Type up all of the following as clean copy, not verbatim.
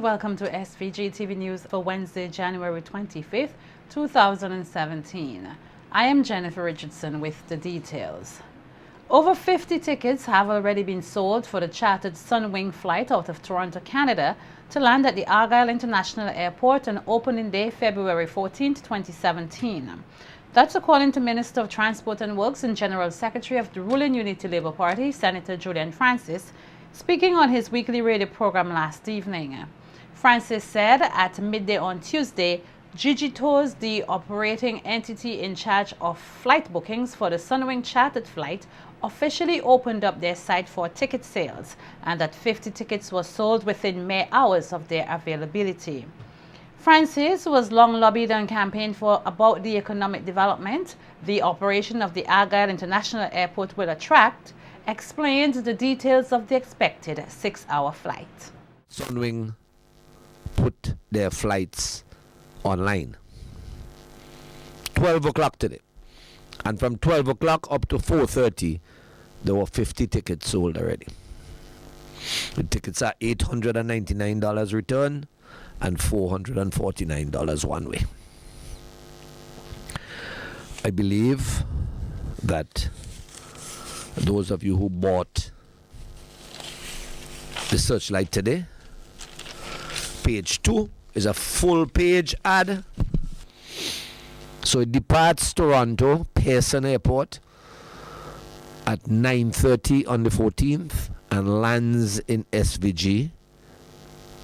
welcome to SVG-TV News for Wednesday, January 25th, 2017. I am Jennifer Richardson with the details. Over 50 tickets have already been sold for the chartered Sunwing flight out of Toronto, Canada to land at the Argyle International Airport on opening day, February 14, 2017. That's according to Minister of Transport and Works and General Secretary of the ruling Unity Labour Party, Senator Julian Francis, speaking on his weekly radio program last evening. Francis said at midday on Tuesday, Gigitos, the operating entity in charge of flight bookings for the Sunwing chartered flight, officially opened up their site for ticket sales, and that 50 tickets were sold within mere hours of their availability. Francis was long lobbied and campaigned for about the economic development the operation of the Argyle International Airport will attract, explained the details of the expected 6-hour flight. Sunwing put their flights online 12 o'clock today, and from 12 o'clock up to 4:30 there were 50 tickets sold already. The tickets are $899 return and $449 one way. I believe that those of you who bought the Searchlight today, page 2 is a full page ad. So it departs Toronto Pearson Airport at 9:30 on the 14th and lands in SVG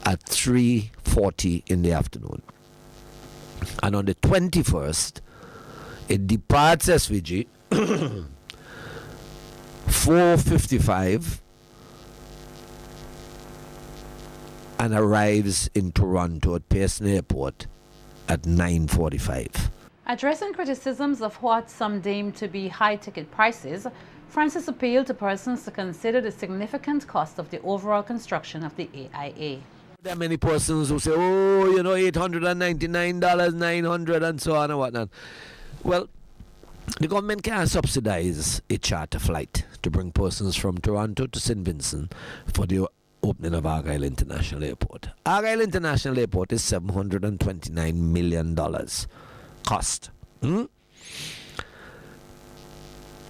at 3:40 in the afternoon. And on the 21st, it departs SVG 4:55 and arrives in Toronto at Pearson Airport at 9:45. Addressing criticisms of what some deem to be high ticket prices, Francis appealed to persons to consider the significant cost of the overall construction of the AIA. There are many persons who say, oh, you know, $899, $900 and so on and whatnot. Well, the government can't subsidize a charter flight to bring persons from Toronto to St. Vincent for the opening of Argyle International Airport. Argyle International Airport is $729 million cost. You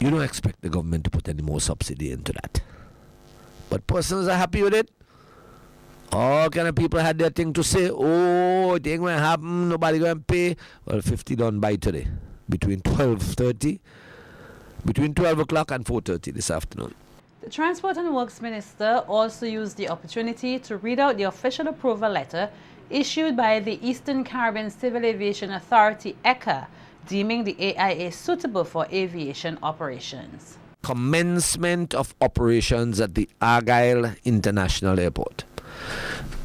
don't expect the government to put any more subsidy into that. But persons are happy with it. All kind of people had their thing to say, oh, it ain't going to happen, nobody going to pay. Well, 50 done by today, between 12 o'clock and 4:30 this afternoon. The Transport and Works Minister also used the opportunity to read out the official approval letter issued by the Eastern Caribbean Civil Aviation Authority, ECA, deeming the AIA suitable for aviation operations. Commencement of operations at the Argyle International Airport.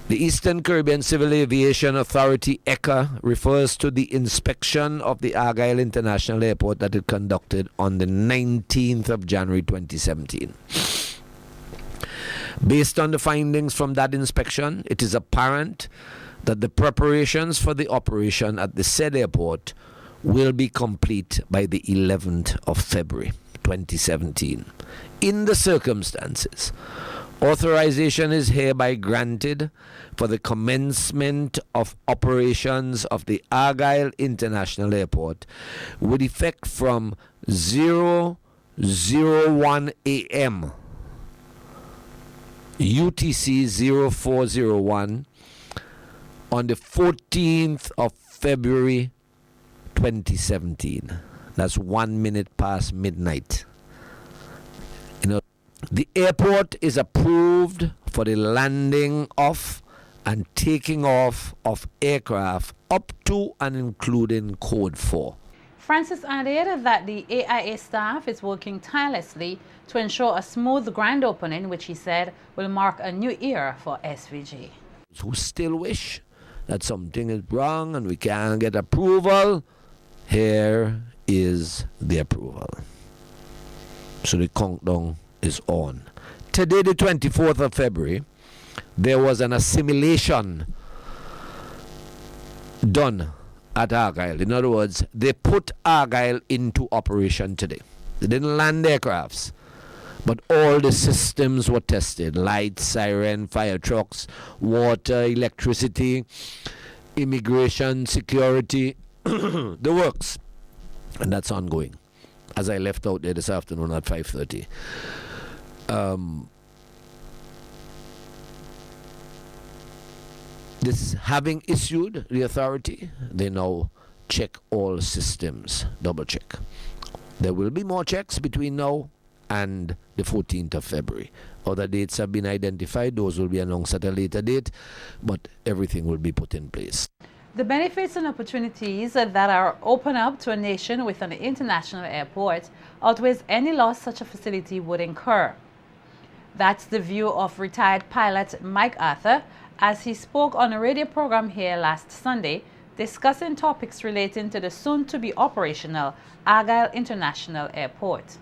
The Eastern Caribbean Civil Aviation Authority, ECA, refers to the inspection of the Argyle International Airport that it conducted on the 19th of January 2017. Based on the findings from that inspection, it is apparent that the preparations for the operation at the said airport will be complete by the 11th of February 2017. In the circumstances, authorization is hereby granted for the commencement of operations of the Argyle International Airport with effect from 0:01 a.m. UTC 0401 on the 14th of February 2017. That's 1 minute past midnight. The airport is approved for the landing of and taking off of aircraft up to and including Code 4. Francis added that the AIA staff is working tirelessly to ensure a smooth grand opening, which he said will mark a new era for SVG. Who still wish that something is wrong and we can't get approval, here is the approval. So the countdown is on. Today, the 24th of February, there was an assimilation done at Argyle. In other words, they put Argyle into operation today. They didn't land aircrafts. But all the systems were tested: lights, siren, fire trucks, water, electricity, immigration, security, the works. And that's ongoing. As I left out there this afternoon at 5:30. This having issued the authority, they now check all systems, double check. There will be more checks between now and the 14th of February. Other dates have been identified. Those will be announced at a later date, but everything will be put in place. The benefits and opportunities that are open up to a nation with an international airport outweighs any loss such a facility would incur. That's the view of retired pilot Mike Arthur as he spoke on a radio program here last Sunday discussing topics relating to the soon-to-be operational Argyle International Airport.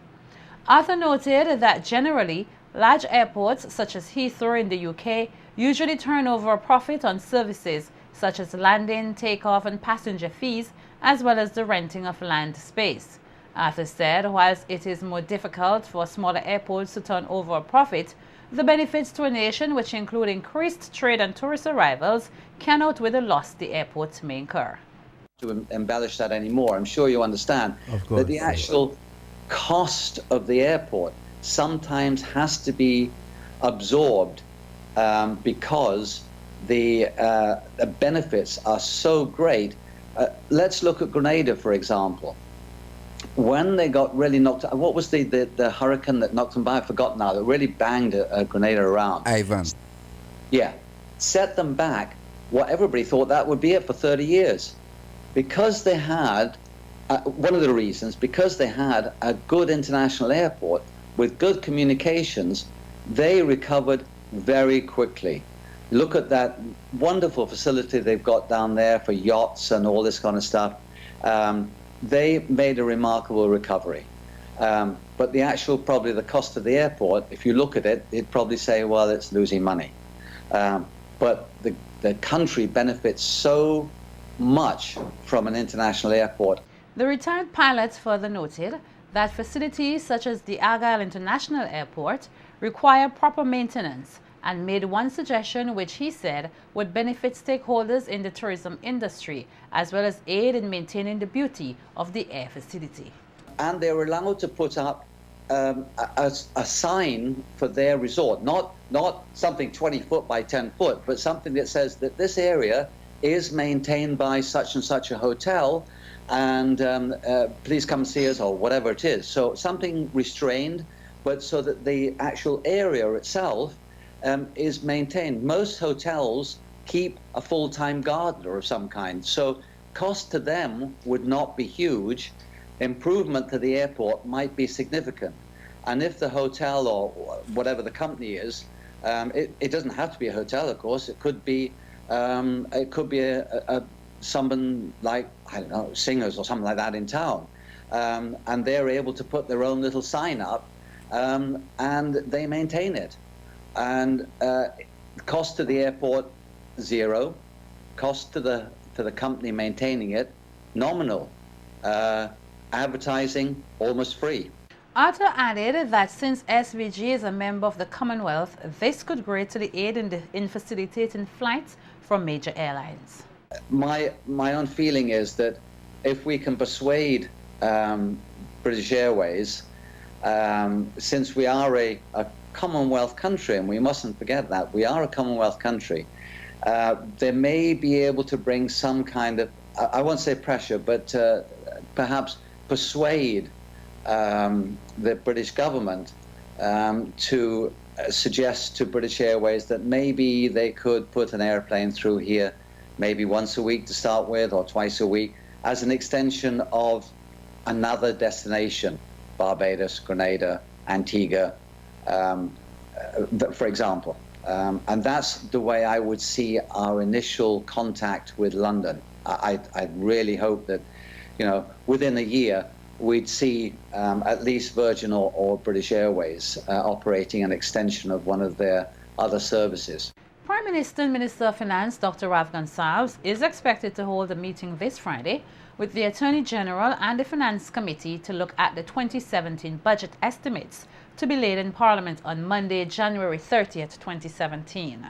Arthur noted that generally, large airports such as Heathrow in the UK usually turn over a profit on services such as landing, takeoff and passenger fees, as well as the renting of land space. Arthur said whilst it is more difficult for smaller airports to turn over a profit, the benefits to a nation, which include increased trade and tourist arrivals, can outweigh the loss the airport may incur. To embellish that anymore, I'm sure you understand that the actual cost of the airport sometimes has to be absorbed because the benefits are so great. Let's look at Grenada, for example. When they got really knocked out, what was the hurricane that knocked them by? I've forgotten now, that really banged Grenada around. Ivan. Yeah, set them back. What everybody thought that would be it for 30 years. Because they had, one of the reasons, because they had a good international airport with good communications, they recovered very quickly. Look at that wonderful facility they've got down there for yachts and all this kind of stuff. They made a remarkable recovery. But the actual, probably the cost of the airport, if you look at it, it'd probably say, well, it's losing money. But the country benefits so much from an international airport. The retired pilot further noted that facilities such as the Argyle International Airport require proper maintenance and made one suggestion which he said would benefit stakeholders in the tourism industry as well as aid in maintaining the beauty of the air facility. And they were allowed to put up a sign for their resort, not something 20 foot by 10 foot, but something that says that this area is maintained by such and such a hotel, and please come see us, or whatever it is. So something restrained, but so that the actual area itself is maintained. Most hotels keep a full-time gardener of some kind, so cost to them would not be huge. Improvement to the airport might be significant. And if the hotel or whatever the company is, it doesn't have to be a hotel, of course. It could be someone like, I don't know, singers or something like that in town, and they're able to put their own little sign up, and they maintain it. And cost to the airport, zero. Cost to the company maintaining it, nominal. Advertising, almost free. Arthur added that since SVG is a member of the Commonwealth, this could greatly aid in facilitating flights from major airlines. My own feeling is that if we can persuade British Airways, since we are a Commonwealth country, and we mustn't forget that, we are a Commonwealth country, they may be able to bring some kind of, I won't say pressure, but perhaps persuade the British government to suggest to British Airways that maybe they could put an airplane through here maybe once a week to start with, or twice a week, as an extension of another destination, Barbados, Grenada, Antigua, for example. And that's the way I would see our initial contact with London. I really hope that, within a year, we'd see at least Virgin or British Airways operating an extension of one of their other services. Prime Minister and Minister of Finance Dr. Rav Gonsalves is expected to hold a meeting this Friday with the Attorney General and the Finance Committee to look at the 2017 budget estimates to be laid in Parliament on Monday, January 30th, 2017.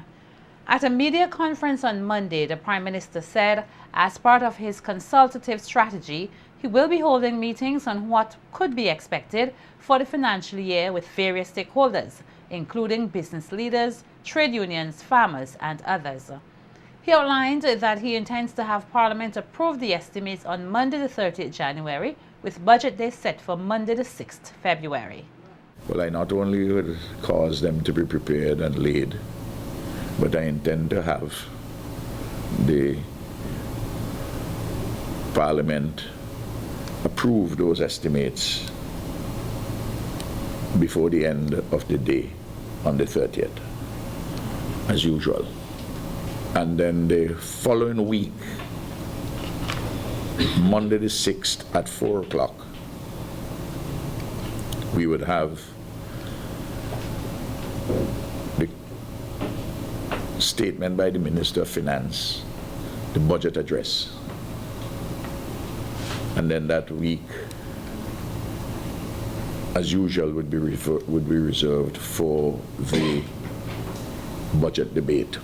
At a media conference on Monday, the Prime Minister said, as part of his consultative strategy, he will be holding meetings on what could be expected for the financial year with various stakeholders, including business leaders, trade unions, farmers, and others. He outlined that he intends to have Parliament approve the estimates on Monday the 30th January, with Budget Day set for Monday the 6th February. Well, I not only would cause them to be prepared and laid, but I intend to have the Parliament approve those estimates before the end of the day on the 30th, as usual. And then the following week, Monday the 6th at 4 o'clock, we would have the statement by the Minister of Finance, the budget address. And then that week, as usual, would be reserved for the budget debate.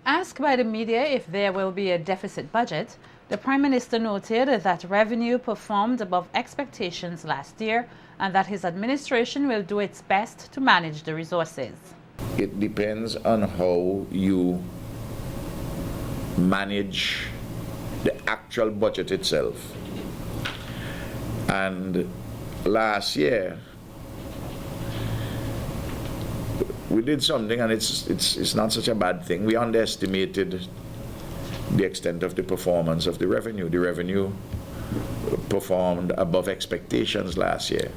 Asked by the media if there will be a deficit budget, the Prime Minister noted that revenue performed above expectations last year and that his administration will do its best to manage the resources. It depends on how you manage the actual budget itself. And last year, we did something, and it's not such a bad thing. We underestimated the extent of the performance of the revenue. The revenue performed above expectations last year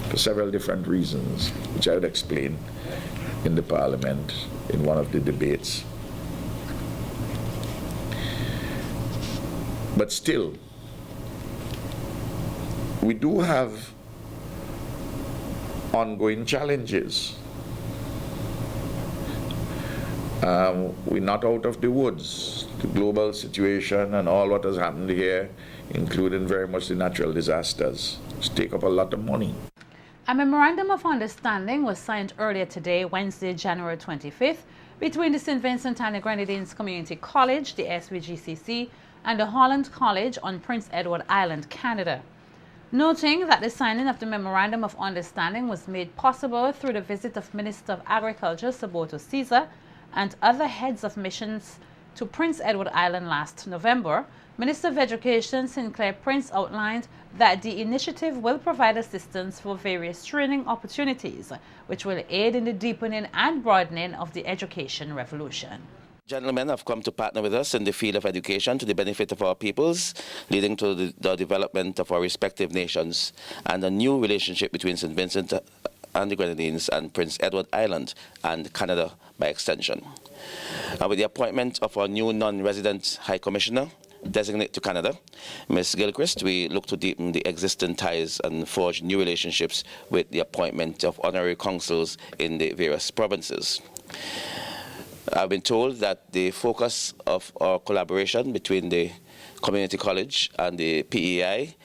for several different reasons, which I would explain in the Parliament in one of the debates. But still, we do have ongoing challenges. We're not out of the woods. The global situation and all what has happened here, including very much the natural disasters, take up a lot of money. A Memorandum of Understanding was signed earlier today, Wednesday, January 25th, between the St. Vincent and the Grenadines Community College, the SVGTV, and the Holland College on Prince Edward Island, Canada. Noting that the signing of the Memorandum of Understanding was made possible through the visit of Minister of Agriculture Saboto Caesar and other heads of missions to Prince Edward Island last November, Minister of Education Sinclair Prince outlined that the initiative will provide assistance for various training opportunities, which will aid in the deepening and broadening of the education revolution. Gentlemen have come to partner with us in the field of education to the benefit of our peoples, leading to the development of our respective nations and a new relationship between St. Vincent and the Grenadines and Prince Edward Island and Canada by extension. With the appointment of our new non-resident High Commissioner designate to Canada, Ms. Gilchrist, we look to deepen the existing ties and forge new relationships with the appointment of honorary consuls in the various provinces. I've been told that the focus of our collaboration between the Community College and the PEI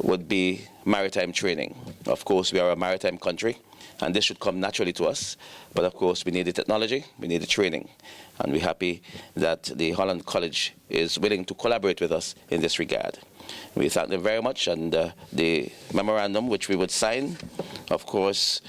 would be maritime training. Of course, we are a maritime country, and this should come naturally to us. But of course, we need the technology, we need the training, and we're happy that the Holland College is willing to collaborate with us in this regard. We thank them very much, and the memorandum which we would sign, of course,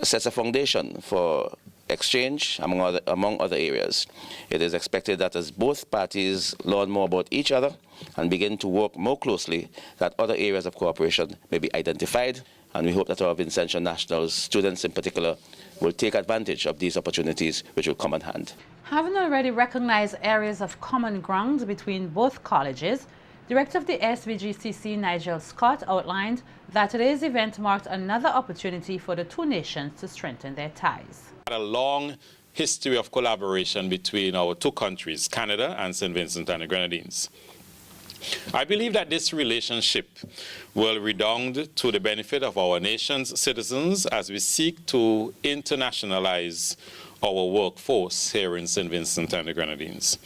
sets a foundation for exchange among other areas. It is expected that as both parties learn more about each other and begin to work more closely, that other areas of cooperation may be identified, and we hope that our Vincentian nationals, students in particular, will take advantage of these opportunities which will come in hand. Having already recognized areas of common ground between both colleges, Director of the SVGTV, Nigel Scott, outlined that today's event marked another opportunity for the two nations to strengthen their ties. A long history of collaboration between our two countries, Canada and St. Vincent and the Grenadines. I believe that this relationship will redound to the benefit of our nation's citizens as we seek to internationalize our workforce here in St. Vincent and the Grenadines.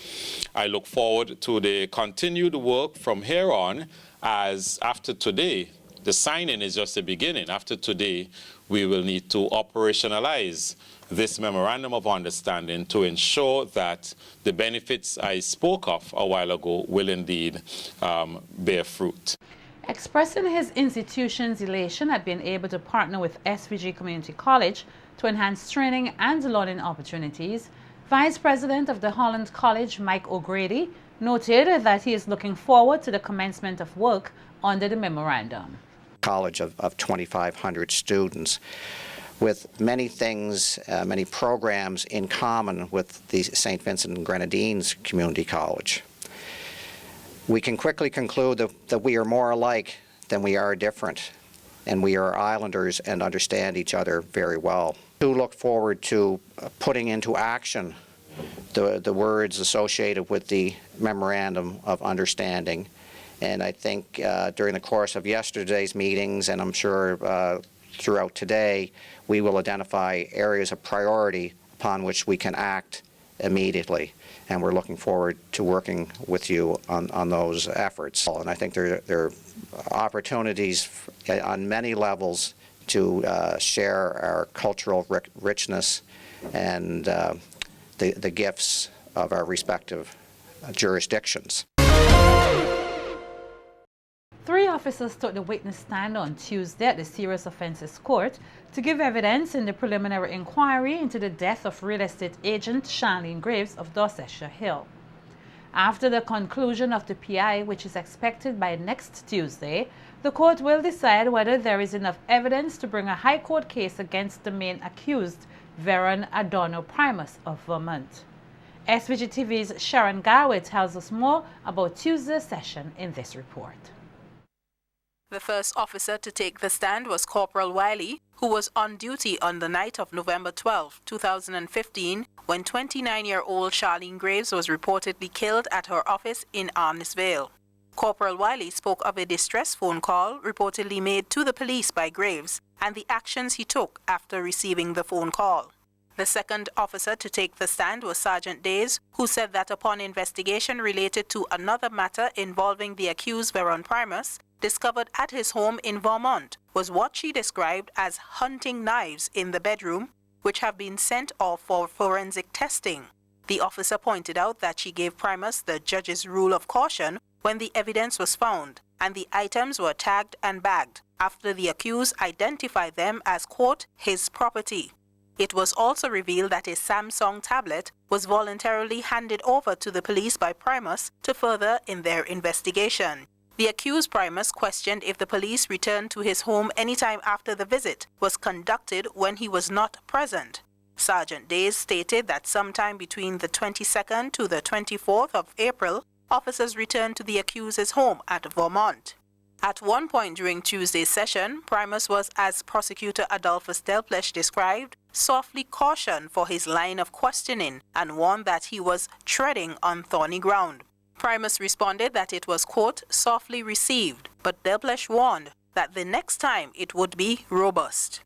I look forward to the continued work from here on as after today, the signing is just the beginning. After today, we will need to operationalize this Memorandum of Understanding to ensure that the benefits I spoke of a while ago will indeed bear fruit. Expressing his institution's elation at being able to partner with SVG Community College to enhance training and learning opportunities, Vice President of the Holland College, Mike O'Grady, noted that he is looking forward to the commencement of work under the memorandum. College of 2,500 students with many things, many programs in common with the St. Vincent and Grenadines Community College. We can quickly conclude that we are more alike than we are different, and we are islanders and understand each other very well. We look forward to putting into action the words associated with the Memorandum of Understanding. And I think during the course of yesterday's meetings, and I'm sure throughout today, we will identify areas of priority upon which we can act immediately. And we're looking forward to working with you on those efforts. And I think there are opportunities on many levels to share our cultural richness and the gifts of our respective jurisdictions. 3 officers took the witness stand on Tuesday at the Serious Offences Court to give evidence in the preliminary inquiry into the death of real estate agent Shannon Graves of Dorsetshire Hill. After the conclusion of the PI, which is expected by next Tuesday, the court will decide whether there is enough evidence to bring a High Court case against the main accused, Veron Adorno Primus of Vermont. SVG-TV's Sharon Garwood tells us more about Tuesday's session in this report. The first officer to take the stand was Corporal Wiley, who was on duty on the night of November 12, 2015, when 29-year-old Charlene Graves was reportedly killed at her office in Arnisvale. Corporal Wiley spoke of a distress phone call reportedly made to the police by Graves and the actions he took after receiving the phone call. The second officer to take the stand was Sergeant Days, who said that upon investigation related to another matter involving the accused Veron Primus, discovered at his home in Vermont was what she described as hunting knives in the bedroom, which have been sent off for forensic testing. The officer pointed out that she gave Primus the judge's rule of caution when the evidence was found, and the items were tagged and bagged after the accused identified them as, quote, his property. It was also revealed that a Samsung tablet was voluntarily handed over to the police by Primus to further in their investigation. The accused Primus questioned if the police returned to his home anytime after the visit was conducted when he was not present. Sergeant Days stated that sometime between the 22nd to the 24th of April, officers returned to the accused's home at Vermont. At one point during Tuesday's session, Primus was, as Prosecutor Adolphus Delplesh described, softly cautioned for his line of questioning and warned that he was treading on thorny ground. Primus responded that it was, quote, softly received, but Delplesh warned that the next time it would be robust.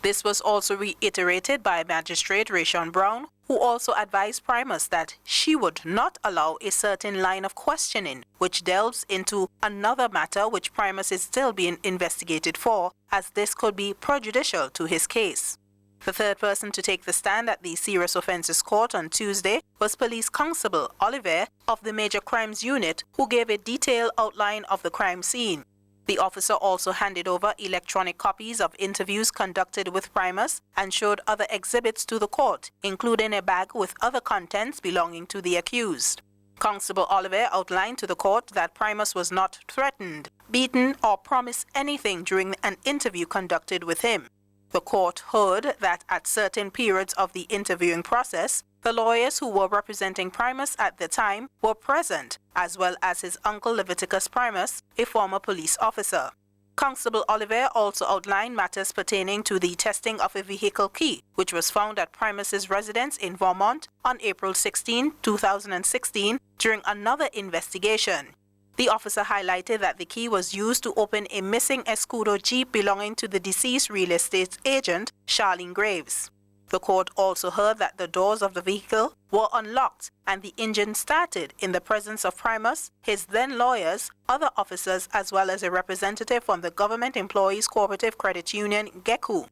This was also reiterated by Magistrate Rayshon Brown, who also advised Primus that she would not allow a certain line of questioning which delves into another matter which Primus is still being investigated for, as this could be prejudicial to his case. The third person to take the stand at the Serious Offences Court on Tuesday was Police Constable Oliver of the Major Crimes Unit, who gave a detailed outline of the crime scene. The officer also handed over electronic copies of interviews conducted with Primus and showed other exhibits to the court, including a bag with other contents belonging to the accused. Constable Oliver outlined to the court that Primus was not threatened, beaten, or promised anything during an interview conducted with him. The court heard that at certain periods of the interviewing process, the lawyers who were representing Primus at the time were present, as well as his uncle Leviticus Primus, a former police officer. Constable Oliver also outlined matters pertaining to the testing of a vehicle key, which was found at Primus's residence in Vermont on April 16, 2016, during another investigation. The officer highlighted that the key was used to open a missing Escudo Jeep belonging to the deceased real estate agent, Charlene Graves. The court also heard that the doors of the vehicle were unlocked and the engine started in the presence of Primus, his then lawyers, other officers, as well as a representative from the Government Employees Cooperative Credit Union, GECU.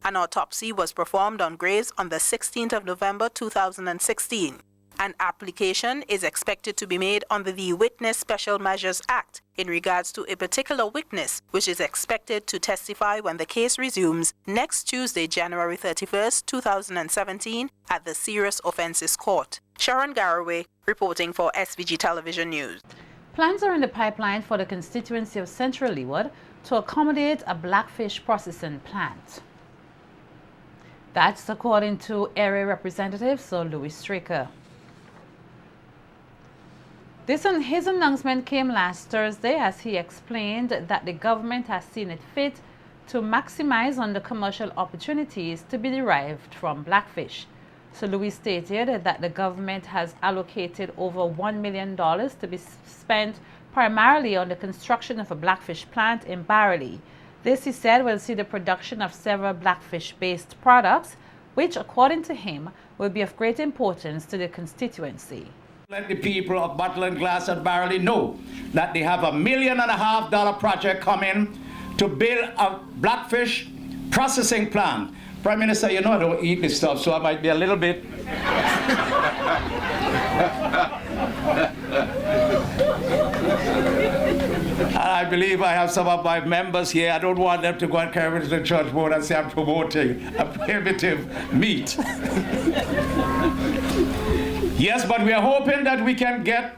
An autopsy was performed on Graves on the 16th of November 2016. An application is expected to be made under the Witness Special Measures Act in regards to a particular witness, which is expected to testify when the case resumes next Tuesday, January 31st, 2017, at the Serious Offences Court. Sharon Garraway, reporting for SVG Television News. Plans are in the pipeline for the constituency of Central Leeward to accommodate a blackfish processing plant. That's according to area representative Sir Louis Straker. His announcement came last Thursday as he explained that the government has seen it fit to maximize on the commercial opportunities to be derived from blackfish. So Louis stated that the government has allocated over $1 million to be spent primarily on the construction of a blackfish plant in Barley. This, he said, will see the production of several blackfish-based products, which, according to him, will be of great importance to the constituency. Let the people of Bottle and Glass at Barley know that they have $1.5 million project coming to build a blackfish processing plant. Prime Minister, you know I don't eat this stuff, so I might be a little bit. I believe I have some of my members here. I don't want them to go and carry it to the church board and say I'm promoting a primitive meat. Yes, but we are hoping that we can get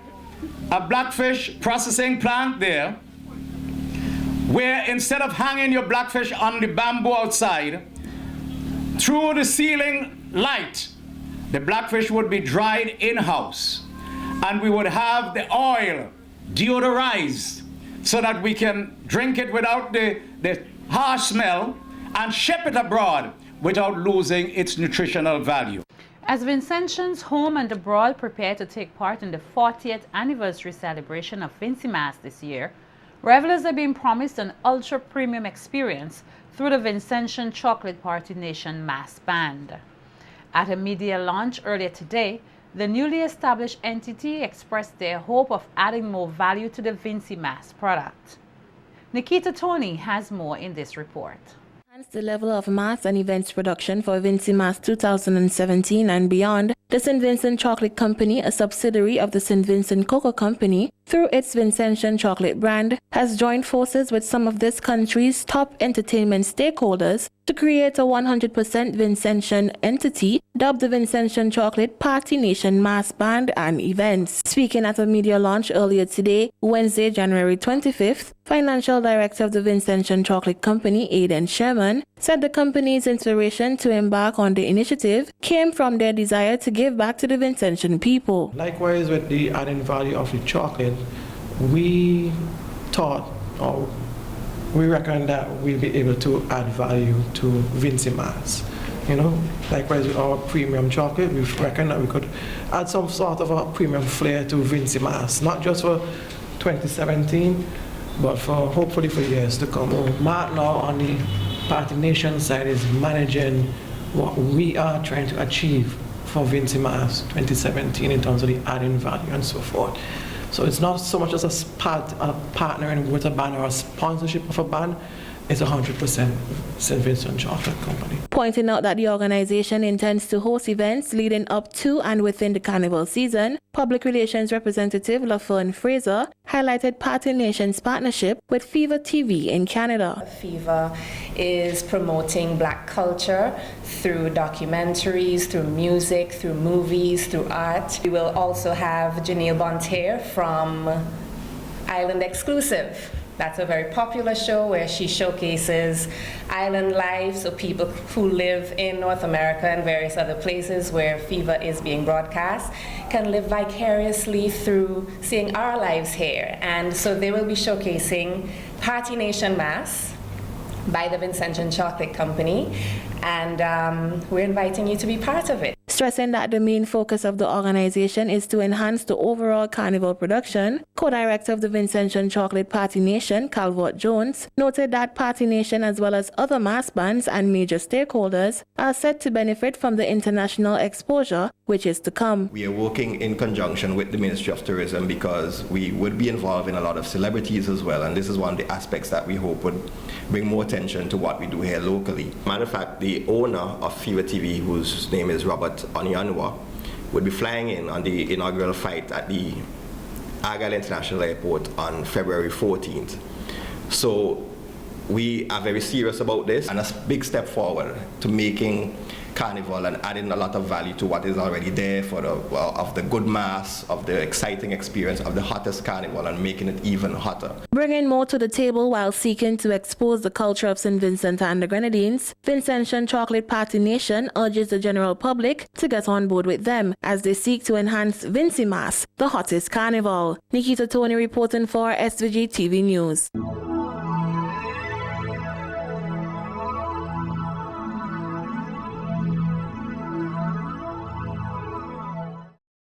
a blackfish processing plant there where instead of hanging your blackfish on the bamboo outside, through the ceiling light, the blackfish would be dried in-house and we would have the oil deodorized so that we can drink it without the harsh smell and ship it abroad without losing its nutritional value. As Vincentians home and abroad prepare to take part in the 40th anniversary celebration of Vincimas this year, revelers are being promised an ultra-premium experience through the Vincentian Chocolate Party Nation Mass Band. At a media launch earlier today, the newly established entity expressed their hope of adding more value to the Vincimas product. Nikita Tony has more in this report. The level of mass and events production for Vincimas 2017 and beyond, the St. Vincent Chocolate Company, a subsidiary of the St. Vincent Cocoa Company, through its Vincentian chocolate brand, has joined forces with some of this country's top entertainment stakeholders to create a 100% Vincentian entity dubbed the Vincentian Chocolate Party Nation Mass Band and Events. Speaking at a media launch earlier today, Wednesday, January 25th, Financial Director of the Vincentian Chocolate Company, Aidan Sherman, said the company's inspiration to embark on the initiative came from their desire to give back to the Vincentian people. Likewise, with the added value of the chocolate, we thought, or we reckon that we'll be able to add value to Vincimas. You know, likewise with our premium chocolate, we reckon that we could add some sort of a premium flair to Vincimas, not just for 2017, but for hopefully for years to come. Mark now on the Party Nation side is managing what we are trying to achieve for Vincimas 2017 in terms of the adding value and so forth. So it's not so much as a partnering with a band or a sponsorship of a band. It's 100% St. Vincent Chocolate Company. Pointing out that the organization intends to host events leading up to and within the carnival season, Public Relations Representative LaFern Fraser highlighted Party Nation's partnership with Fever TV in Canada. Fever is promoting black culture through documentaries, through music, through movies, through art. We will also have Janelle Bonter from Island Exclusive. That's a very popular show where she showcases island life, so people who live in North America and various other places where Fever is being broadcast can live vicariously through seeing our lives here. And so they will be showcasing Party Nation Mass by the Vincentian Chocolate Company, and we're inviting you to be part of it. Stressing that the main focus of the organization is to enhance the overall carnival production, co-director of the Vincentian Chocolate Party Nation, Calvert Jones, noted that Party Nation as well as other mass bands and major stakeholders are set to benefit from the international exposure which is to come. We are working in conjunction with the Ministry of Tourism because we would be involved in a lot of celebrities as well, and this is one of the aspects that we hope would bring more attention to what we do here locally. Matter of fact, the owner of SVG-TV, whose name is Robert Onyanwa, would be flying in on the inaugural flight at the Argyle International Airport on February 14th. So we are very serious about this, and a big step forward to making Carnival and adding a lot of value to what is already there for of the good mass, of the exciting experience, of the hottest Carnival, and making it even hotter. Bringing more to the table while seeking to expose the culture of St. Vincent and the Grenadines, Vincentian Chocolate Party Nation urges the general public to get on board with them as they seek to enhance Vincimas, the hottest carnival. Nikita Tony reporting for SVG-TV News.